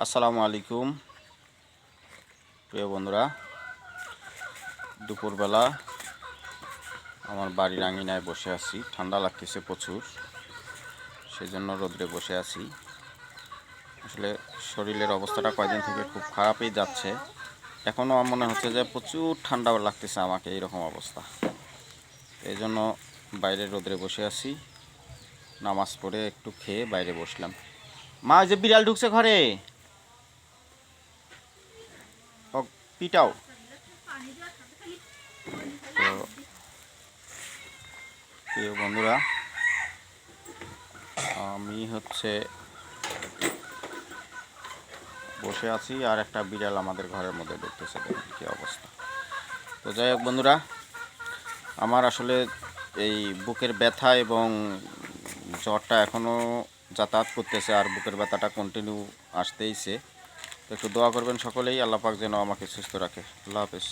আসসালামু আলাইকুম প্রিয় বন্ধুরা। দুপুরবেলা আমার বাড়ির আঙিনায় বসে আছি, ঠান্ডা লাগতেছে প্রচুর, সেজন্য রোদ্রে বসে আছি। আসলে শরীরের অবস্থাটা কয়েকদিন থেকে খুব খারাপই যাচ্ছে। এখনও মনে হচ্ছে যে প্রচুর ঠান্ডা লাগতেছে আমাকে, এইরকম অবস্থা। এই জন্য বাইরে রোদ্রে বসে আছি, নামাজ পড়ে একটু খেয়ে বাইরে বসলাম। মা, যে বিড়াল ঢুকছে ঘরে, পিটাও। তো প্রিয় বন্ধুরা, আমি বসে আছি আর একটা বিড়াল আমাদের ঘরের মধ্যে ঢুকতেছে, দেখুন কী অবস্থা। তো যাই হোক বন্ধুরা, আমার আসলে এই বুকের ব্যথা এবং জ্বরটা এখনও যাতায়াত করতেছে, আর বুকের ব্যথাটা কন্টিনিউ আসতেইছে। তো একটু দোয়া করবেন সকলেই, আল্লাহ পাক যেন আমাকে সুস্থ রাখে। আল্লাহ হাফেজ।